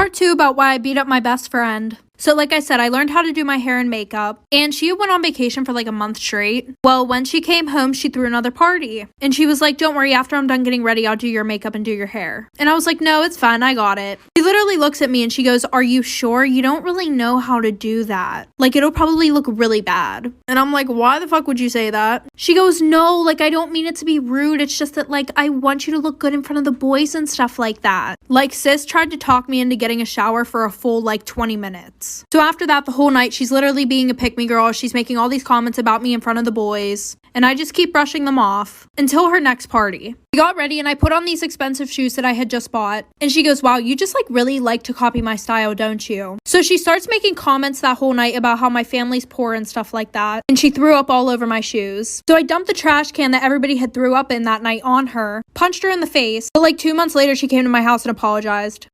Part 2 about why I beat up my best friend. So like I said, I learned how to do my hair and makeup, and she went on vacation for like a month straight. Well, when she came home, she threw another party, and she was like, don't worry, after I'm done getting ready, I'll do your makeup and do your hair. And I was like, no, it's fine, I got it. She literally looks at me and she goes, are you sure? You don't really know how to do that. Like, it'll probably look really bad. And I'm like, why the fuck would you say that? She goes, no, like, I don't mean it to be rude. It's just that, like, I want you to look good in front of the boys and stuff like that. Like, sis tried to talk me into getting a shower for a full, like, 20 minutes. So after that, the whole night, she's literally being a pick-me girl. She's making all these comments about me in front of the boys, and I just keep brushing them off until her next party. We got ready, and I put on these expensive shoes that I had just bought, and she goes, wow, you just like really like to copy my style, don't you? So she starts making comments that whole night about how my family's poor and stuff like that, and she threw up all over my shoes. So I dumped the trash can that everybody had threw up in that night on her, punched her in the face, but like 2 months later, she came to my house and apologized.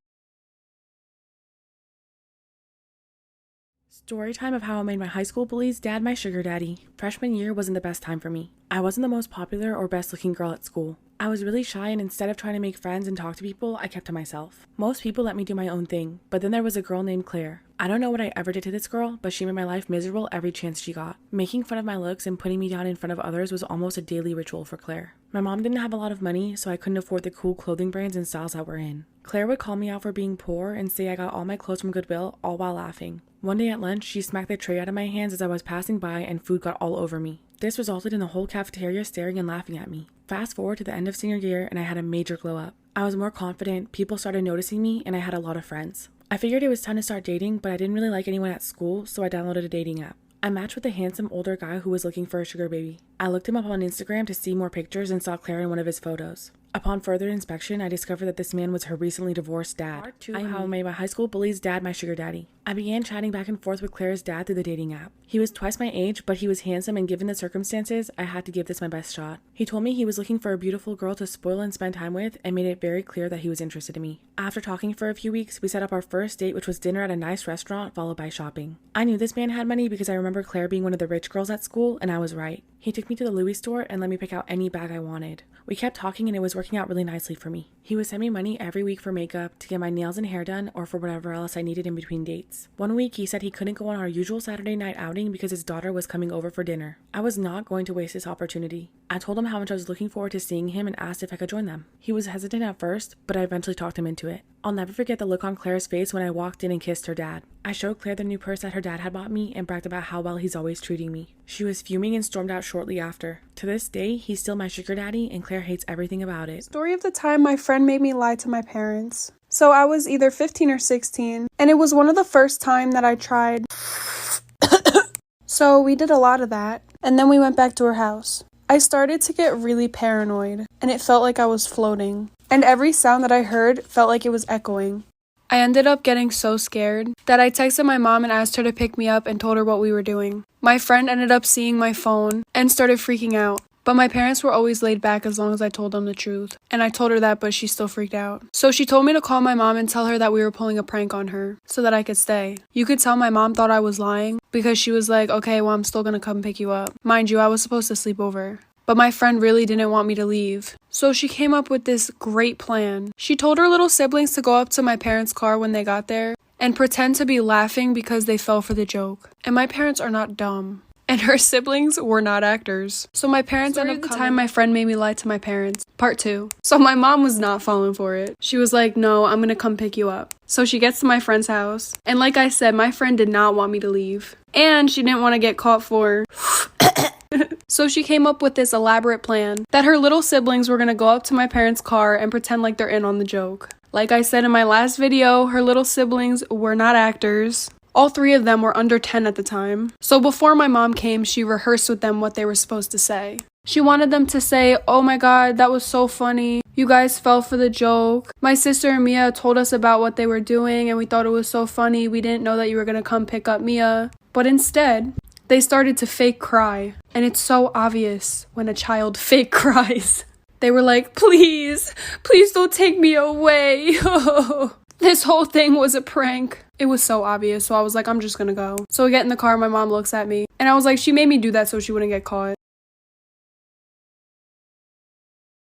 Story time of how I made my high school bullies dad my sugar daddy. Freshman year wasn't the best time for me. I wasn't the most popular or best looking girl at school. I was really shy, and instead of trying to make friends and talk to people, I kept to myself. Most people let me do my own thing, but then there was a girl named Claire. I don't know what I ever did to this girl, but she made my life miserable every chance she got. Making fun of my looks and putting me down in front of others was almost a daily ritual for Claire. My mom didn't have a lot of money, so I couldn't afford the cool clothing brands and styles that we're in. Claire would call me out for being poor and say I got all my clothes from Goodwill, all while laughing. One day at lunch, she smacked the tray out of my hands as I was passing by, and food got all over me. This resulted in the whole cafeteria staring and laughing at me. Fast forward to the end of senior year, and I had a major glow up. I was more confident, people started noticing me, and I had a lot of friends. I figured it was time to start dating, but I didn't really like anyone at school, so I downloaded a dating app. I matched with a handsome older guy who was looking for a sugar baby. I looked him up on Instagram to see more pictures and saw Claire in one of his photos. Upon further inspection, I discovered that this man was her recently divorced dad. Part 2, how I made my high school bullies dad my sugar daddy. I began chatting back and forth with Claire's dad through the dating app. He was twice my age, but he was handsome, and given the circumstances, I had to give this my best shot. He told me he was looking for a beautiful girl to spoil and spend time with, and made it very clear that he was interested in me. After talking for a few weeks, we set up our first date, which was dinner at a nice restaurant, followed by shopping. I knew this man had money because I remember Claire being one of the rich girls at school, and I was right. He took me to the Louis store and let me pick out any bag I wanted. We kept talking, and it was working out really nicely for me. He would send me money every week for makeup, to get my nails and hair done, or for whatever else I needed in between dates. One week, he said he couldn't go on our usual Saturday night outing because his daughter was coming over for dinner. I was not going to waste this opportunity. I told him how much I was looking forward to seeing him and asked if I could join them. He was hesitant at first, but I eventually talked him into it. I'll never forget the look on Claire's face when I walked in and kissed her dad. I showed Claire the new purse that her dad had bought me and bragged about how well he's always treating me. She was fuming and stormed out shortly after. To this day, he's still my sugar daddy, and Claire hates everything about it. Story of the time my friend made me lie to my parents. So I was either 15 or 16, and it was one of the first time that I tried. So we did a lot of that, and then we went back to her house. I started to get really paranoid, and it felt like I was floating. And every sound that I heard felt like it was echoing. I ended up getting so scared that I texted my mom and asked her to pick me up and told her what we were doing. My friend ended up seeing my phone and started freaking out. But my parents were always laid back as long as I told them the truth. And I told her that, but she still freaked out. So she told me to call my mom and tell her that we were pulling a prank on her so that I could stay. You could tell my mom thought I was lying because she was like, okay, well, I'm still gonna come pick you up. Mind you, I was supposed to sleep over. But my friend really didn't want me to leave. So she came up with this great plan. She told her little siblings to go up to my parents' car when they got there and pretend to be laughing because they fell for the joke. And my parents are not dumb. And her siblings were not actors. So my parents ended up the time my friend made me lie to my parents. Part 2. So my mom was not falling for it. She was like, no, I'm gonna come pick you up. So she gets to my friend's house. And like I said, my friend did not want me to leave. And she didn't want to get caught for... So she came up with this elaborate plan that her little siblings were gonna go up to my parents' car and pretend like they're in on the joke. Like I said in my last video, her little siblings were not actors. All 3 of them were under 10 at the time. So before my mom came, she rehearsed with them what they were supposed to say. She wanted them to say, oh my god, that was so funny. You guys fell for the joke. My sister and Mia told us about what they were doing and we thought it was so funny. We didn't know that you were gonna come pick up Mia. But instead, they started to fake cry. And it's so obvious when a child fake cries. They were like, please don't take me away. This whole thing was a prank. It was so obvious, so I was like, I'm just gonna go. So we get in the car, my mom looks at me, and I was like, she made me do that so she wouldn't get caught.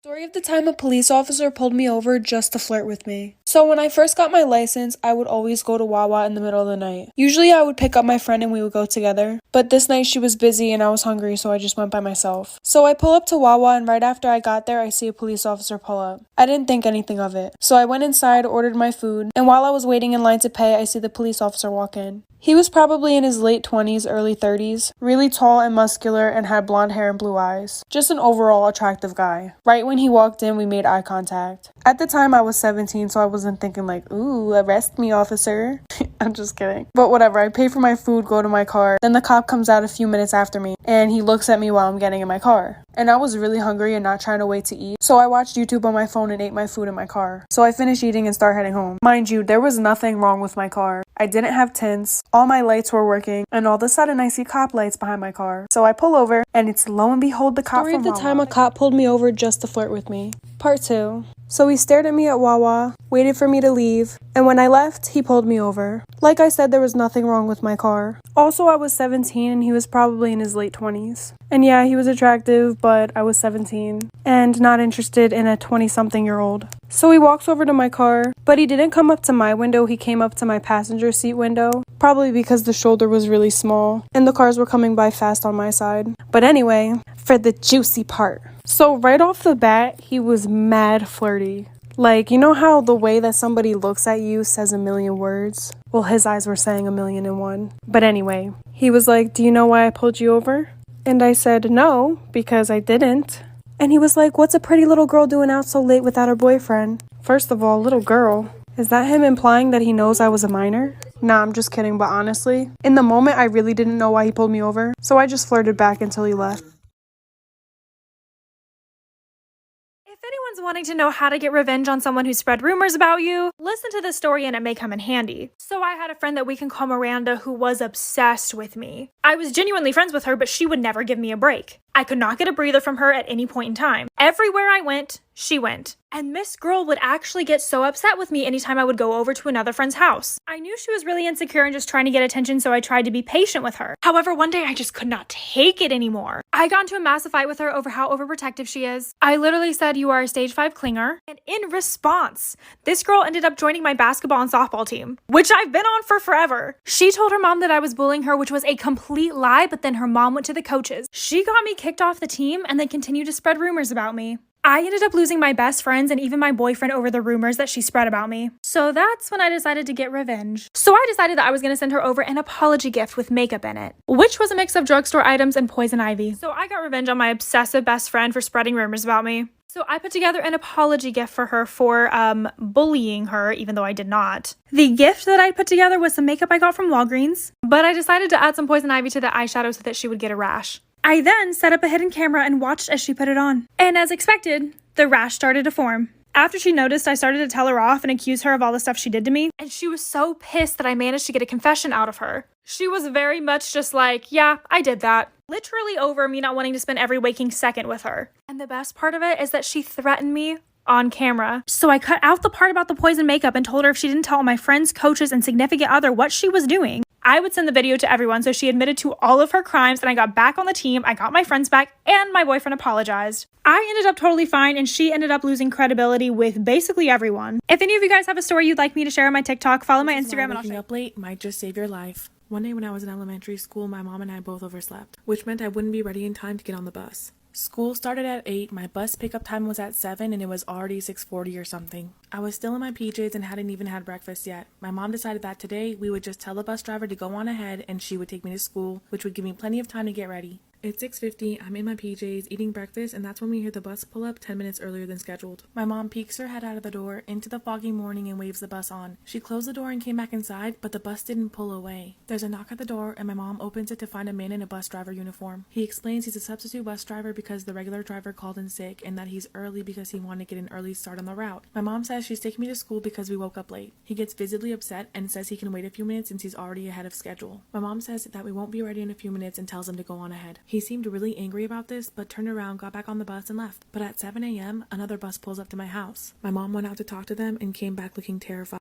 Story of the time a police officer pulled me over just to flirt with me. So when I first got my license, I would always go to Wawa in the middle of the night. Usually I would pick up my friend and we would go together. But this night she was busy and I was hungry, so I just went by myself. So I pull up to Wawa and right after I got there, I see a police officer pull up. I didn't think anything of it. So I went inside, ordered my food, and while I was waiting in line to pay, I see the police officer walk in. He was probably in his late 20s, early 30s, really tall and muscular and had blonde hair and blue eyes. Just an overall attractive guy. Right when he walked in, we made eye contact. At the time, I was 17, so I wasn't thinking like, ooh, arrest me, officer. I'm just kidding. But whatever, I pay for my food, go to my car. Then the cop comes out a few minutes after me, and he looks at me while I'm getting in my car. And I was really hungry and not trying to wait to eat, so I watched YouTube on my phone and ate my food in my car. So I finished eating and started heading home. Mind you, there was nothing wrong with my car. I didn't have tints, all my lights were working, and all of a sudden I see cop lights behind my car. So I pull over, and it's lo and behold the cop from Wawa. Story of the time a cop pulled me over just to flirt with me. Part 2. So he stared at me at Wawa, waited for me to leave, and when I left, he pulled me over. Like I said, there was nothing wrong with my car. Also, I was 17 and he was probably in his late 20s. And yeah, he was attractive, but I was 17 and not interested in a 20-something-year-old. So he walks over to my car, but he didn't come up to my window, he came up to my passenger seat window, probably because the shoulder was really small and the cars were coming by fast on my side. But anyway, for the juicy part. So right off the bat, he was mad flirty. Like, you know how the way that somebody looks at you says a million words? Well, his eyes were saying 1,000,001. But anyway, he was like, do you know why I pulled you over? And I said, no, because I didn't. And he was like, what's a pretty little girl doing out so late without her boyfriend? First of all, little girl. Is that him implying that he knows I was a minor? Nah, I'm just kidding, but honestly, in the moment, I really didn't know why he pulled me over. So I just flirted back until he left. If anyone's wanting to know how to get revenge on someone who spread rumors about you, listen to this story and it may come in handy. So I had a friend that we can call Miranda who was obsessed with me. I was genuinely friends with her, but she would never give me a break. I could not get a breather from her at any point in time. Everywhere I went, she went. And this girl would actually get so upset with me anytime I would go over to another friend's house. I knew she was really insecure and just trying to get attention, so I tried to be patient with her. However, one day I just could not take it anymore. I got into a massive fight with her over how overprotective she is. I literally said, you are a stage 5 clinger. And in response, this girl ended up joining my basketball and softball team, which I've been on for forever. She told her mom that I was bullying her, which was a complete lie, but then her mom went to the coaches. She got me kicked off the team and then continued to spread rumors about me. I ended up losing my best friends and even my boyfriend over the rumors that she spread about me. So that's when I decided to get revenge. So I decided that I was going to send her over an apology gift with makeup in it, which was a mix of drugstore items and poison ivy. So I got revenge on my obsessive best friend for spreading rumors about me. So I put together an apology gift for her for bullying her, even though I did not. The gift that I put together was some makeup I got from Walgreens, but I decided to add some poison ivy to the eyeshadow so that she would get a rash. I then set up a hidden camera and watched as she put it on. And as expected, the rash started to form. After she noticed, I started to tell her off and accuse her of all the stuff she did to me. And she was so pissed that I managed to get a confession out of her. She was very much just like, yeah, I did that. Literally over me not wanting to spend every waking second with her. And the best part of it is that she threatened me on camera. So I cut out the part about the poison makeup and told her if she didn't tell my friends, coaches, and significant other what she was doing, I would send the video to everyone. So she admitted to all of her crimes and I got back on the team. I got my friends back and my boyfriend apologized. I ended up totally fine and she ended up losing credibility with basically everyone. If any of you guys have a story you'd like me to share on my TikTok, follow my Instagram and I'll share. Waking up late might just save your life. One day when I was in elementary school, my mom and I both overslept, which meant I wouldn't be ready in time to get on the bus. School started at 8, my bus pickup time was at 7, and it was already 6:40 or something. I was still in my PJs and hadn't even had breakfast yet. My mom decided that today we would just tell the bus driver to go on ahead and she would take me to school, which would give me plenty of time to get ready. It's 6:50, I'm in my PJs eating breakfast, and that's when we hear the bus pull up 10 minutes earlier than scheduled. My mom peeks her head out of the door into the foggy morning and waves the bus on. She closed the door and came back inside, but the bus didn't pull away. There's a knock at the door and my mom opens it to find a man in a bus driver uniform. He explains he's a substitute bus driver because the regular driver called in sick and that he's early because he wanted to get an early start on the route. My mom says she's taking me to school because we woke up late. He gets visibly upset and says he can wait a few minutes since he's already ahead of schedule. My mom says that we won't be ready in a few minutes and tells him to go on ahead. He seemed really angry about this, but turned around, got back on the bus and left. But at 7 a.m., another bus pulls up to my house. My mom went out to talk to them and came back looking terrified.